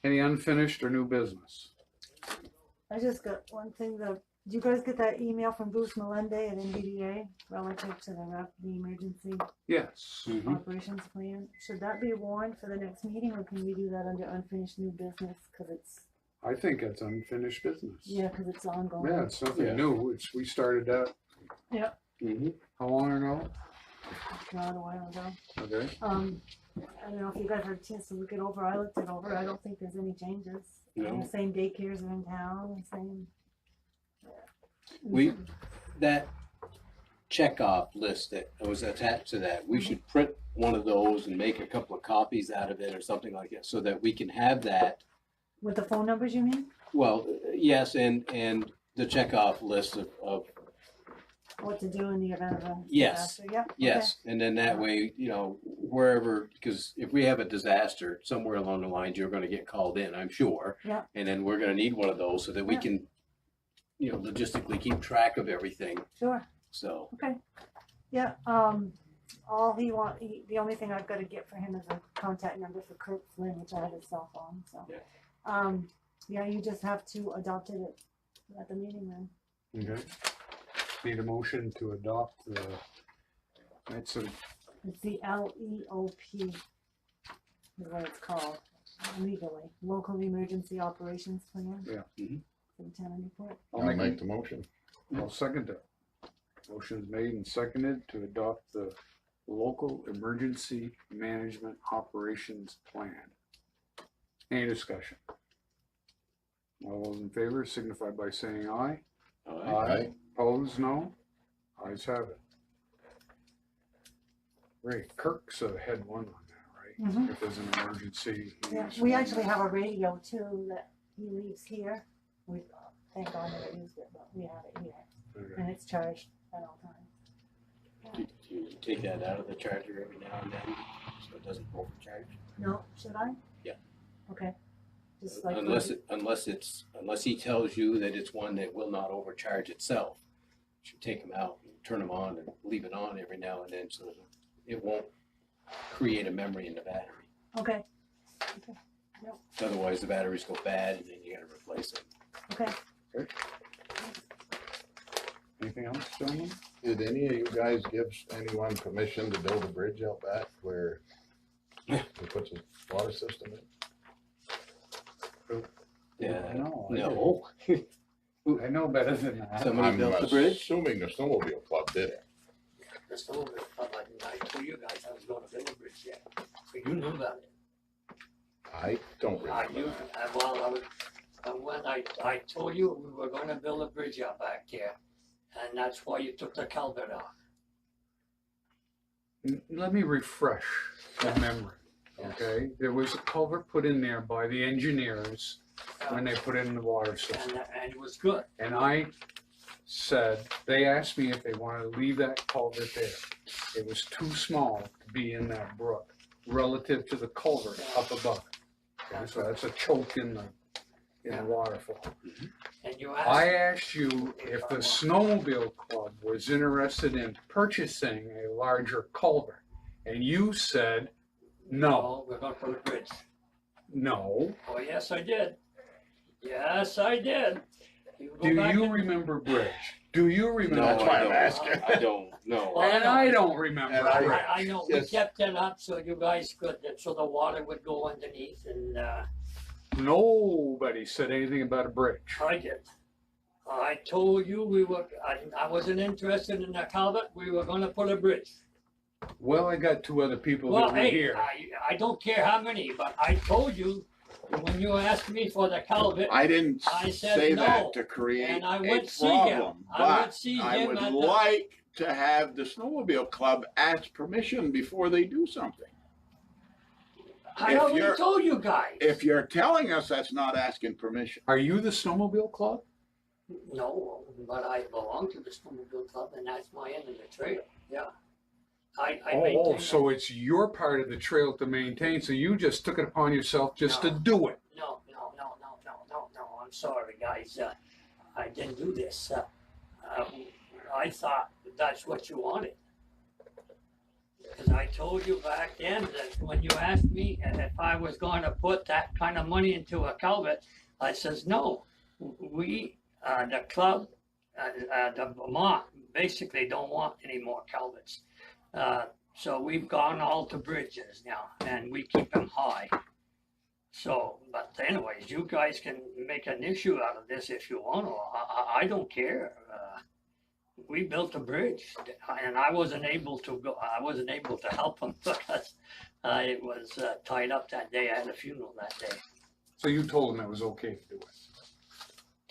Any unfinished or new business? I just got one thing, did you guys get that email from Bruce Melende at NVDA relative to the emergency Yes. operations plan? Should that be warned for the next meeting, or can we do that under unfinished new business, cause it's, I think it's unfinished business. yeah, cause it's ongoing? Yeah, it's nothing Yeah. new. We started that. Yep. How long ago? Not a while ago. Okay. I don't know if you guys had a chance to look it over, I looked it over, I don't think there's any changes. No. The same daycares are in town, the same. That checkoff list that was attached to that, we should print one of those and make a couple of copies out of it or something like that, so that we can have that. With the phone numbers, you mean? Well, yes, and the checkoff list of What to do in the event of a Yes. disaster, yeah? yes, and then that way, wherever, because if we have a disaster somewhere along the lines, you're gonna get called in, I'm sure. Yeah. And then we're gonna need one of those so that we Yeah. can, logistically keep track of everything, Sure, so. okay. Yeah, the only thing I've gotta get for him is a contact number for Kirk Flynn, which I have his cell phone, so. Yeah. Yeah, you just have to adopt it at the meeting then. Okay. Need a motion to adopt the, it's a, It's the LEOP is what it's called legally, Local Emergency Operations Plan. Yeah. For the town of Newport. I'll I'll make make the motion. I'll second that. Motion's made and seconded to adopt the local emergency management operations plan. Any discussion? All those in favor signify by saying aye. Aye. Opposed, no? Ayes have it. Great, Kirk's head one on that, right? Mhm. If there's an emergency. Yeah, he's we one actually that- have a radio too that he leaves here. We, thank God never used it, but we have it here, Okay. and it's charged at all times. Do you take that out of the charger every now and then, so it doesn't overcharge? No, should I? Yeah. Okay. Just like. Unless he tells you that it's one that will not overcharge itself. You should take them out, and turn them on and leave it on every now and then so that it won't create a memory in the battery. Okay, Otherwise the batteries go bad and then you gotta replace them. okay. Anything else, gentlemen? Did any of you guys give anyone permission to build a bridge out back where they put the water system in? Yeah, No. no. I know better than that. Somebody built the bridge? Assuming the snowmobile club did it. The snowmobile club, I told you guys I was gonna build a bridge there, so you knew about it. I don't remember You, that. when I told you we were gonna build a bridge out back there, and that's why you took the culvert off. Let me refresh the memory, okay? There was a culvert put in there by the engineers when they put in the water system. And it was good. And I said, they asked me if they wanted to leave that culvert there. It was too small to be in that brook relative to the culvert up above it. Okay, so that's a choke in the waterfall. And you I asked, asked you if the snowmobile club was interested in purchasing a larger culvert. And you said, no, no, we're gonna put a bridge. no. Oh, yes, I did. Yes, I did. Go Do back you and- remember Bridge? Do you remember? No, That's why I'm I don't. asking. I don't, no. And I don't remember And I- Bridge. I know, we Yes. kept it up so you guys could, so the water would go underneath, and, Nobody said anything about a bridge. I did. I told you I wasn't interested in the culvert, we were gonna put a bridge. Well, I got two other people Well, that were hey, here. I don't care how many, but I told you, when you asked me for the culvert, I didn't I said say no, that to create and I a would see him. problem, I would but see I him would at the- like to have the snowmobile club ask permission before they do something. I if already you're- told you guys. If you're telling us that's not asking permission, Are you the snowmobile club? No, but I belong to the snowmobile club, and that's my end of the trail, yeah. I Oh, maintain. so it's your part of the trail to maintain, so you just took it upon yourself just to No. do it. No, I'm sorry, guys, I didn't do this, I thought that's what you wanted. Cause I told you back then that when you asked me if I was gonna put that kind of money into a culvert, I says, no. We, the club, the Vermont, basically don't want any more culverts. So we've gone all to bridges now, and we keep them high. So, but anyways, you guys can make an issue out of this if you want to. I don't care. We built a bridge, and I wasn't able to go. I wasn't able to help them because I was tied up that day. I had a funeral that day. So you told them it was okay to do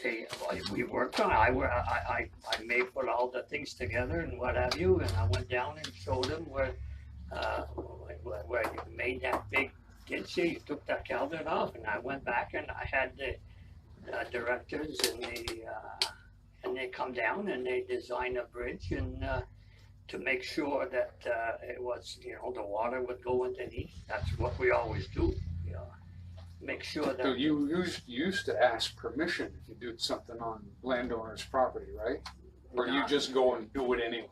it? We worked on it. I made put all the things together and what have you, and I went down and showed them where you made that big ditch here. You took that culvert off, and I went back and I had the directors and they come down and they design a bridge and to make sure that it was, the water would go underneath. That's what we always do. Make sure So that. you used to ask permission if you did something on landowner's property, right? Or you just go and do it anyway?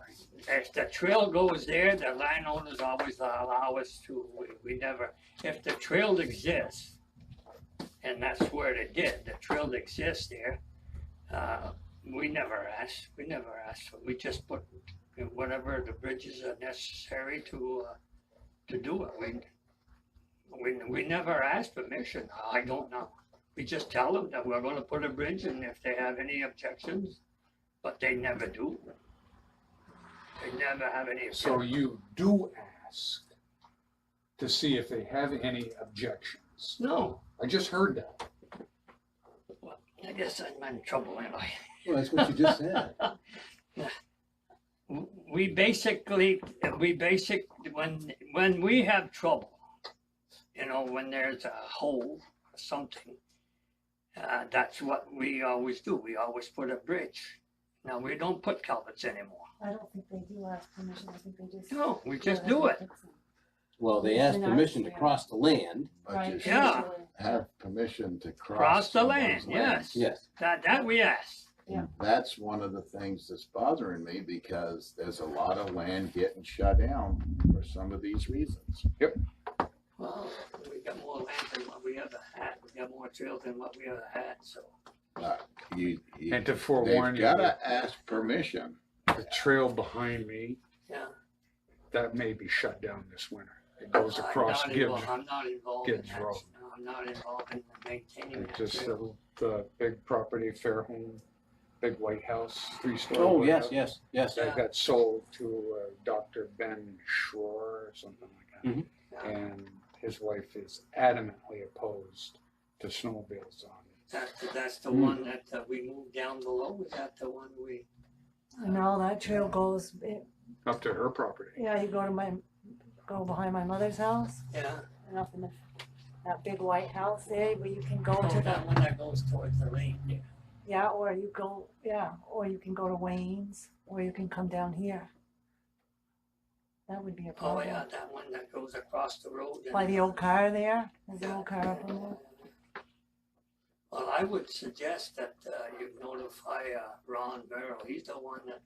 If the trail goes there, the landowners always allow us to, we never, if the trail exists, and that's where it did, the trail exists there, we never ask, we just put whatever the bridges are necessary to do it. We never ask permission, I don't know. We just tell them that we're gonna put a bridge, and if they have any objections, but they never do. They never have any So objections. you do ask to see if they have any objections? No, I just heard that. well, I guess I'm in trouble anyway. Well, that's what you just said. We basically, when we have trouble, when there's a hole or something, that's what we always do. We always put a bridge. Now, we don't put culverts anymore. I don't think they do ask permission, I think they just. No, we go just ahead do and it. fix them. Well, they asked They're not- permission to yeah. cross the land. But Right, you should Yeah. usually. have permission to Cross the someone's land, yes. Yes. That we ask. Yeah. That's one of the things that's bothering me because there's a lot of land getting shut down for some of these reasons. Well, we got more land than what we ever had. We got more trails than what we ever had, so. And to forewarn They've you, the gotta ask permission. trail behind me, Yeah. that may be shut down this winter. It goes I'm across not Gibbs. involved- I'm not involved in Gibbs that. Road. No, I'm not involved in maintaining that Just trail. the big property, Fairhome, big white house, 3-story. Oh, white yes, house. yes, yes. That got sold to Dr. Ben Schroer or something like that. Mhm. Yeah. And his wife is adamantly opposed to snowmobiles on it. That's the one that we moved down below. Is that the one we? No, that trail goes, Up to her property. yeah, you go behind my mother's house, Yeah. and up in that big white house there, where you can go Oh, to that the, one that goes towards the lake there. or you can go to Wayne's, or you can come down here. That would be a Oh, problem. yeah, that one that goes across the road. and- By the old car there, there's an old car up in there. Well, I would suggest that you notify Ron Merrill. He's the one that,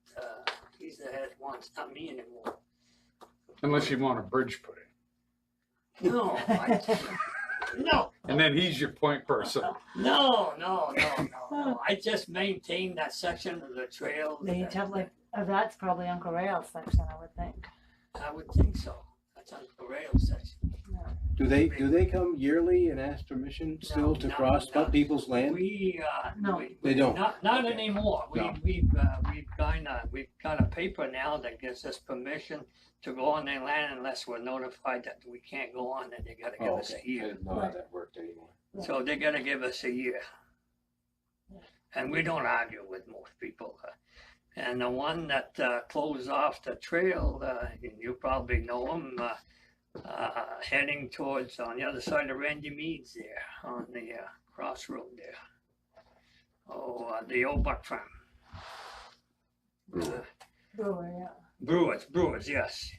he's the head one, it's not me anymore. Unless you want a bridge put in. No, no, And then he's your point person. no. I just maintain that section of the trail. They have like, that's probably Uncle Rail's section, I would think. I would think so. That's on the rail section. Do they come yearly and ask permission still to No, cross no. people's land? No. They don't. Not anymore. No. We've got a paper now that gives us permission to go on their land unless we're notified that we can't go on, and they gotta give Oh, us okay. a I year. didn't know how that worked anymore. So they gotta give us a year. And we don't argue with most people. And the one that closed off the trail, you probably know him, heading towards on the other side of Randy Meads there, on the crossroad there. Oh, the old Buck Farm. Brewer. Brewer, yeah. Brewers, yes.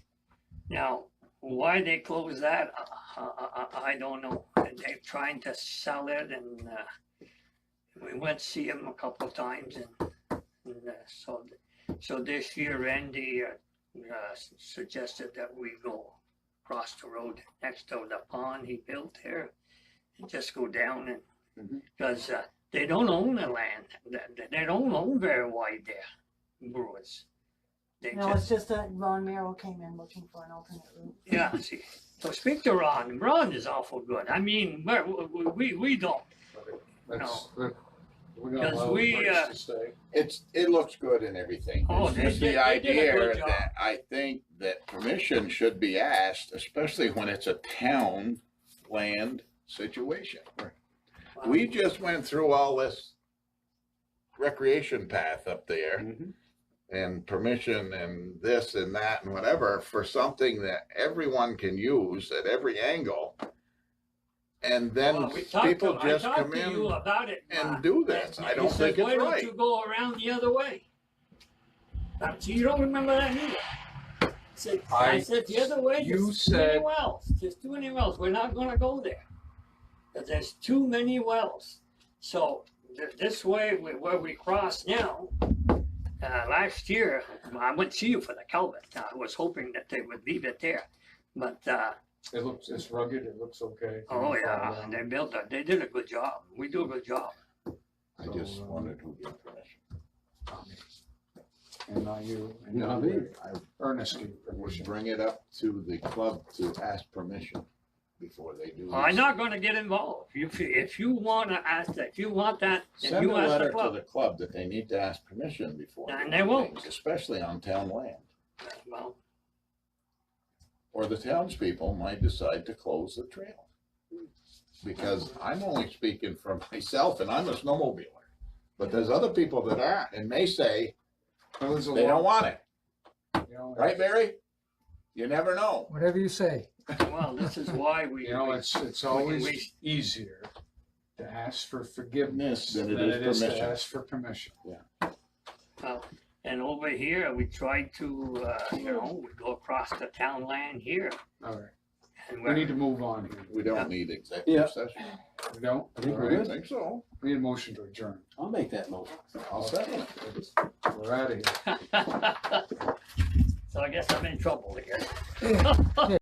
Now, why they closed that, I don't know. They're trying to sell it, and we went to see them a couple of times, and so this year Randy suggested that we go across the road next to the pond he built there and just go down and, Mhm. because they don't own the land. They don't own very wide there, Brewers. They No, it's just that Ron Merrill came in looking for an alternate route. yeah, see, so speak to Ron. Ron is awful good. I mean, we don't. Let's, we're gonna 'Cause allow we, Rich to stay. It looks good and everything. Oh, It's they just the did a good idea job. that I think that permission should be asked, especially when it's a town land situation. We just went through all this recreation path up there Mhm. and permission and this and that and whatever for something that everyone can use at every angle. And then Well, we talked people to, just I talked come to you in about it. and do this. I don't He said, think it's why don't right. you go around the other way? So you don't remember that either. I said the other way, You there's too many said- wells, there's too many wells, we're not gonna go there. 'Cause there's too many wells. So this way, where we cross now, last year, I went to see you for the culvert. I was hoping that they would leave it there. But, It looks, it's rugged, it looks okay. It oh doesn't fall yeah, down. they did a good job. We do a good job. I just wondered who gave permission. And not you. and Not you. me. Ernest gave Would permission. bring it up to the club to ask permission before they do. I'm this. not gonna get involved. If you wanna ask that, if you want that, then Send a you ask the letter to club. the club that they need to ask permission before. And they they do won't. things, especially on town land. Well, Or the townspeople might decide to close the trail. Because I'm only speaking for myself and I'm a snowmobiler. But there's other people that aren't and may say There was a they don't lot, want it. you know, Right, Barry? You never know. Whatever you say. well, this is why we. You know, it's always we- easier to ask for forgiveness Than than it is it is to permission. ask for permission. And over here, we tried to, we go across the town land here. All right, And we need to move on here. We don't need Yeah. executive session. We don't? I think All we're I right. good. think so. We need a motion to adjourn. I'll make that motion. I'll second it. We're out of here. So I guess I'm in trouble again.